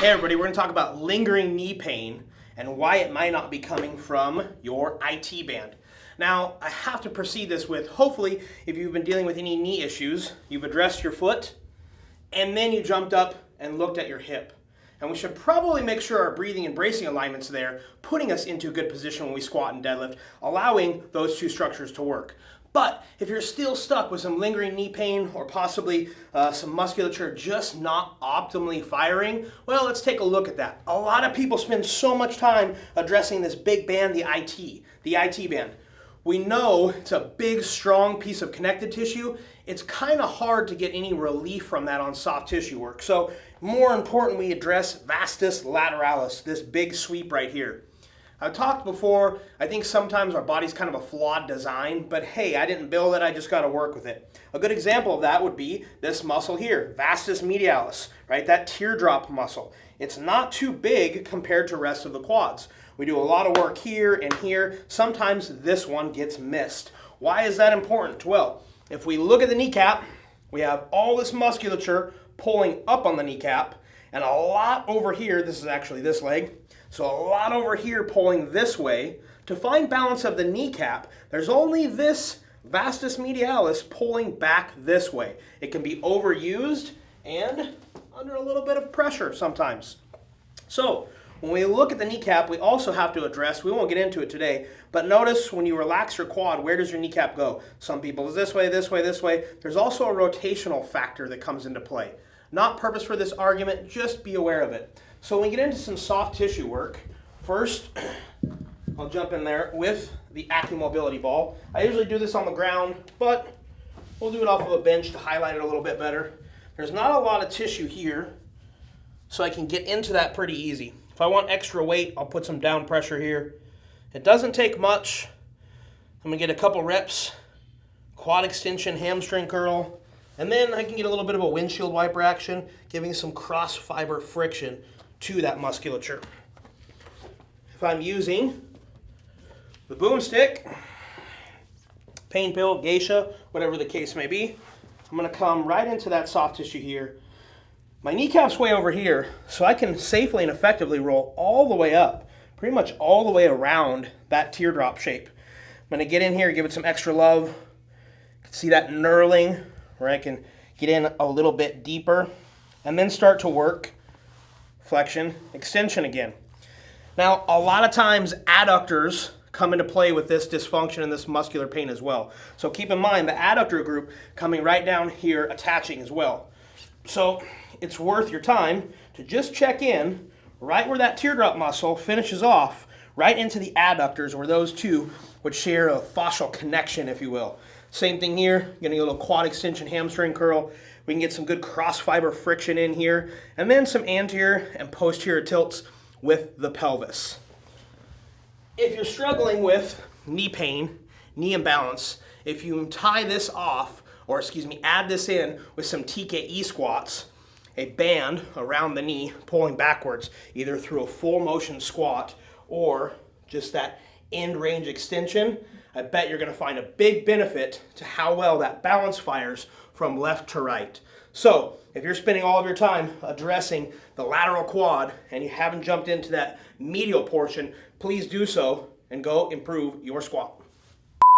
Hey everybody, we're going to talk about lingering knee pain and why it might not be coming from your IT band. Now, I have to precede this with, hopefully, if you've been dealing with any knee issues, you've addressed your foot, and then you jumped up and looked at your hip. And we should probably make sure our breathing and bracing alignment's there, putting us into a good position when we squat and deadlift, allowing those two structures to work. But if you're still stuck with some lingering knee pain or possibly some musculature just not optimally firing, well, let's take a look at that. A lot of people spend so much time addressing this big band, the IT band. We know it's a big, strong piece of connected tissue. It's kind of hard to get any relief from that on soft tissue work. So more important, we address vastus lateralis, this big sweep right here. I've talked before, I think sometimes our body's kind of a flawed design, but hey, I didn't build it, I just got to work with it. A good example of that would be this muscle here, vastus medialis, right? That teardrop muscle. It's not too big compared to the rest of the quads. We do a lot of work here and here. Sometimes this one gets missed. Why is that important? Well, if we look at the kneecap, we have all this musculature pulling up on the kneecap, and a lot over here, this is actually this leg, so a lot over here pulling this way. To find balance of the kneecap, there's only this vastus medialis pulling back this way. It can be overused and under a little bit of pressure sometimes. So when we look at the kneecap, we also have to address, we won't get into it today, but notice when you relax your quad, where does your kneecap go? Some people is this way, this way, this way. There's also a rotational factor that comes into play. Not purpose for this argument, just be aware of it. So when we get into some soft tissue work, first I'll jump in there with the AccuMobility ball. I usually do this on the ground, but we'll do it off of a bench to highlight it a little bit better. There's not a lot of tissue here, so I can get into that pretty easy. If I want extra weight, I'll put some down pressure here. It doesn't take much. I'm going to get a couple reps, quad extension, hamstring curl, and then I can get a little bit of a windshield wiper action, giving some cross fiber friction to that musculature. If I'm using the boomstick, pain pill, geisha, whatever the case may be, I'm going to come right into that soft tissue here. My kneecap's way over here, so I can safely and effectively roll all the way up, pretty much all the way around that teardrop shape. I'm going to get in here, give it some extra love. You can see that knurling, where I can get in a little bit deeper, and then start to work flexion, extension again. Now, a lot of times adductors come into play with this dysfunction and this muscular pain as well. So keep in mind the adductor group coming right down here, attaching as well. So it's worth your time to just check in right where that teardrop muscle finishes off, right into the adductors where those two would share a fascial connection, if you will. Same thing here, getting a little quad extension hamstring curl. We can get some good cross fiber friction in here, and then some anterior and posterior tilts with the pelvis. If you're struggling with knee pain, knee imbalance, if you tie this off, or add this in with some TKE squats, a band around the knee pulling backwards, either through a full motion squat or just that end range extension, I bet you're going to find a big benefit to how well that balance fires from left to right. So if you're spending all of your time addressing the lateral quad and you haven't jumped into that medial portion, please do so and go improve your squat.